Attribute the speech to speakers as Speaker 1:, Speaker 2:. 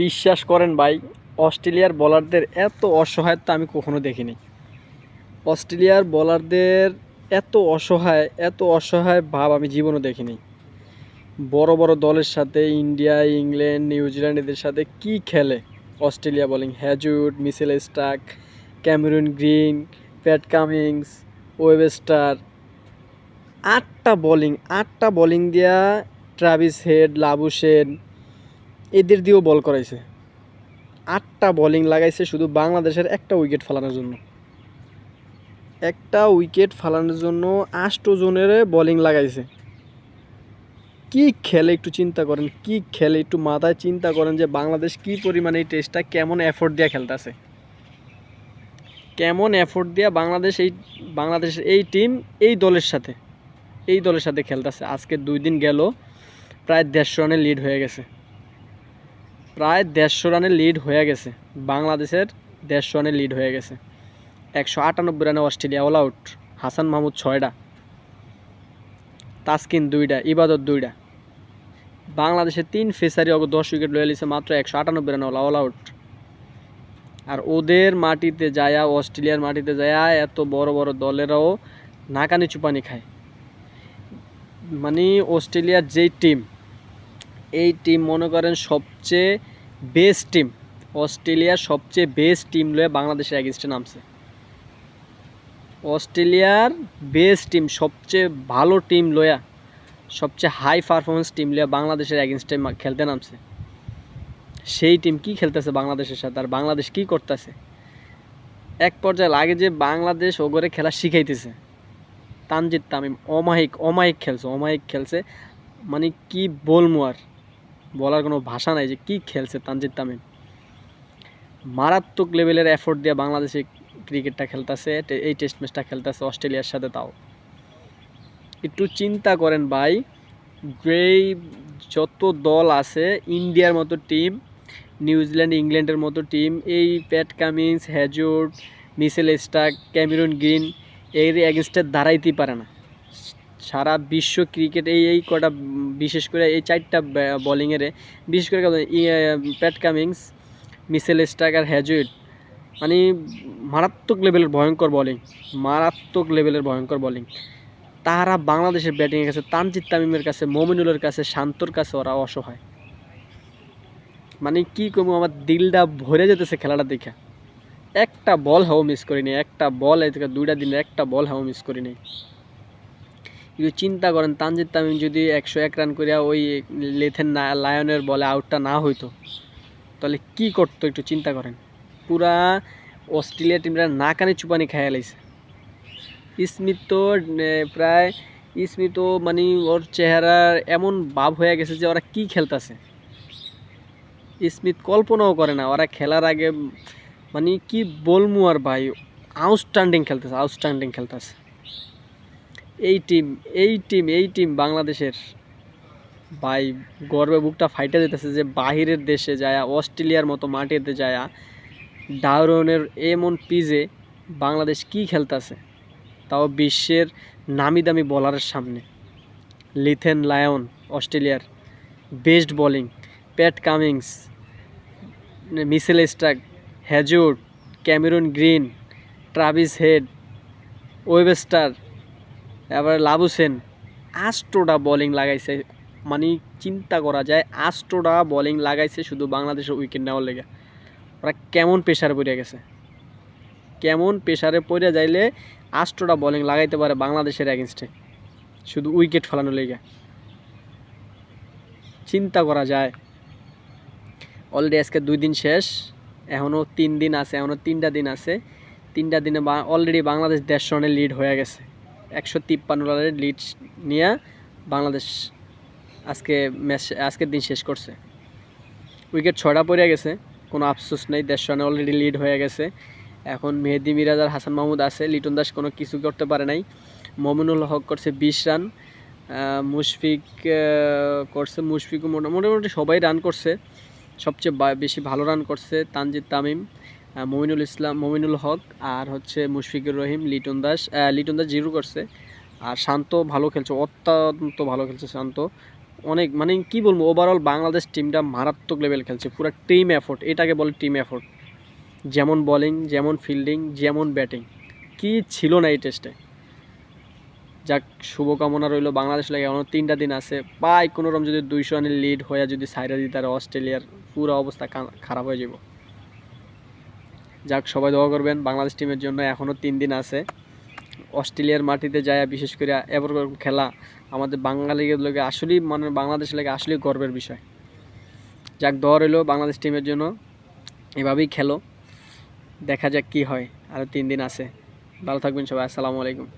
Speaker 1: বিশ্বাস করেন ভাই, অস্ট্রেলিয়ার বোলারদের এত অসহায়ত্ব আমি কখনো দেখিনি। অস্ট্রেলিয়ার বোলারদের এত অসহায় ভাব আমি জীবনও দেখিনি। বড় বড় দলের সাথে ইন্ডিয়া, ইংল্যান্ড, নিউজিল্যান্ড এদের সাথে কি খেলে Australia bowling. Hazlewood, Mitchell Starc, Cameron Green, Pat Cummins, Webster, আটটা বোলিং দিয়া ট্রাভিস হেড, লাবুশেন এদের দিয়েও বল করাইছে। 8টা বোলিং লাগাইছে শুধু বাংলাদেশের একটা উইকেট ফেলানোর জন্য। 8 জনের বোলিং লাগাইছে। কি খেলে একটু চিন্তা করেন, একটু মাথায় চিন্তা করেন যে বাংলাদেশ কি পরিমাণে এই টেস্টটা কেমন এফোর্ট দিয়ে খেলতেছে, বাংলাদেশের এই টিম এই দলের সাথে খেলতেছে। আজকে 2 দিন গেল, প্রায় 150 রানের লিড হয়ে গেছে। বাংলাদেশের 150 রানের লিড হয়ে গেছে। 198 রানে Australia all out. Hasan Mahmud 6টা, তাসকিন 2টা, ইবাদত 2টা। বাংলাদেশের 3 ফেসারি 10 উইকেট লয়ে লিছে মাত্র 198 রানে অল আউট। আর ওদের মাটিতে যায়া, অস্ট্রেলিয়ার মাটিতে যায়া এত বড় বড় দলেরাও নাকানি চুপানি খায়। মানে অস্ট্রেলিয়ার যেই টিম, এই টিম মনে করেন সবচেয়ে বেস্ট টিম, অস্ট্রেলিয়ার সবচেয়ে বেস্ট টিম লয়ে বাংলাদেশের এগেইনস্টে নামছে। অস্ট্রেলিয়ার বেস্ট টিম, সবচেয়ে ভালো টিম লয়া, সবচেয়ে হাই পারফরমেন্স টিম লয়া বাংলাদেশের এগেইনস্টে খেলতে নামছে। সেই টিম কি খেলতেছে বাংলাদেশের সাথে, আর বাংলাদেশ কি করতেছে। এক পর্যায়ে লাগে যে বাংলাদেশ ওগরে খেলা শিখাইতেছে। তানজিদ তামিম অমায়িক খেলছে। মানে কি বলবো, আর বলার কোনো ভাষা নাই যে কি খেলছে তানজিদ তামিম। মারাত্মক লেভেলের এফোর্ট দিয়ে বাংলাদেশে ক্রিকেটটা খেলতেছে, এই টেস্ট ম্যাচটা খেলতেছে অস্ট্রেলিয়ার সাথে। তাও একটু চিন্তা করেন ভাই, যেই যত দল আছে, ইন্ডিয়ার মতো টিম, নিউজিল্যান্ড, ইংল্যান্ডের মতো টিম, এই Pat Cummins, Hazlewood, Mitchell Starc, Cameron Green এর এগেনস্টে দাঁড়াইতেই পারে না। সারা বিশ্ব ক্রিকেট এই কটা, বিশেষ করে এই 4টা বোলিংয়েরে, বিশেষ করে প্যাট কামিংস, মিচেল স্টার্ক আর হ্যাজউড, মানে মারাত্মক লেভেলের ভয়ঙ্কর বোলিং। তারা বাংলাদেশের ব্যাটিংয়ের কাছে, তানজিদ তামিমের কাছে, মমিনুলের কাছে, শান্তর কাছে ওরা অসহায়। মানে কি করবো, আমার দিলটা ভরে যেতেছে খেলাটা দেখা। একটা বল হাও মিস করিনি, একটা বল, এই থেকে 2টা দিনে একটা বল হাও মিস করিনি। একটু চিন্তা করেন, তানজিদ তামিম যদি 101 রান করিয়া ওই লেথেন লায়নের বলে আউটটা না হইতো, তাহলে কি করতো একটু চিন্তা করেন। পুরা অস্ট্রেলিয়া টিমরা নাকানি চুপানি খাইয়া লাইছে। স্মিথ তো মানে ওর চেহারা এমন ভাব হয়ে গেছে যে ওরা কি খেলতেছে স্মিথ কল্পনাও করে না। ওরা খেলার আগে মানে কি বলবো আর ভাই, আউটস্ট্যান্ডিং খেলতেছে। এই টিম বাংলাদেশের ভাই, গর্বে বুকটা ফাইটে যেতেছে যে বাহিরের দেশে যায়, অস্ট্রেলিয়ার মতো মাটিতে যায়, ডারওয়েনের এমন পিজে বাংলাদেশ কি খেলতেছে, তাও বিশ্বের নামি দামি বোলারের সামনে। লিথেন লায়ন অস্ট্রেলিয়ার best bowling, Pat Cummins, Mitchell Starc, Hazlewood, Cameron Green, Travis Head, Webster, এবার লাবুশেন, 8টা বোলিং লাগাইছে। মানে চিন্তা করা যায়, 8টা বোলিং লাগাইছে শুধু বাংলাদেশের উইকেট নেওয়ার লেগে। ওরা কেমন প্রেশারে পড়ে যাইলে 8টা বোলিং লাগাইতে পারে বাংলাদেশের এগেইনস্টে শুধু উইকেট ফেলানোর লেগে। চিন্তা করা যায়। অলরেডি আজকে 2 দিন শেষ, এখনও 3 দিন আছে, 3টা দিন আছে। 3টা দিনে অলরেডি বাংলাদেশ 150 রানের লিড হয়ে গেছে। 153 রানের লিড নিয়ে বাংলাদেশ আজকের দিন শেষ করছে। উইকেট 6টা পড়ে গেছে, কোনো আফসোস নেই, 150 রানে অলরেডি লিড হয়ে গেছে। এখন মেহেদী মিরাজ আর হাসান মাহমুদ আছে, লিটন দাস কোনো কিছু করতে পারে নাই। মমিনুল হক করছে 20 রান, মুশফিকও মোটামুটি সবাই রান করছে। সবচেয়ে বেশি ভালো রান করছে তানজিদ তামিম, মমিনুল হক আর হচ্ছে মুশফিকুর রহিম। লিটন দাস 0 করছে। আর শান্ত ভালো খেলছে, অত্যন্ত ভালো খেলছে শান্ত। অনেক মানে কি বলবো, ওভারঅল বাংলাদেশ টিমটা মারাত্মক লেভেল খেলছে, পুরো টিম এফোর্ট, এটাকে বলে টিম এফোর্ট। যেমন বোলিং, যেমন ফিল্ডিং, যেমন ব্যাটিং, কি ছিল না এই টেস্টে। যাক, শুভকামনা রইল বাংলাদেশ লাগে, এখনও 3টা দিন আছে, পাই কোনোরকম যদি 200 রানের লিড হয়ে যদি সাইডে দিতে আর অস্ট্রেলিয়ার পুরো অবস্থা খারাপ হয়ে যাব। যাক, সবাই দোয়া করবেন বাংলাদেশ টিমের জন্য, এখনও 3 দিন আছে। অস্ট্রেলিয়ার মাটিতে যায় বিশেষ করে এবার খেলা আমাদের বাঙালিদের লোকে আসলেই মানে বাংলাদেশের লাগে আসলেই গর্বের বিষয়। যাক, দোয়া রইল বাংলাদেশ টিমের জন্য, এভাবেই খেলো, দেখা যাক কি হয়, আরও 3 দিন আছে। ভালো থাকবেন সবাই, আসসালামু আলাইকুম।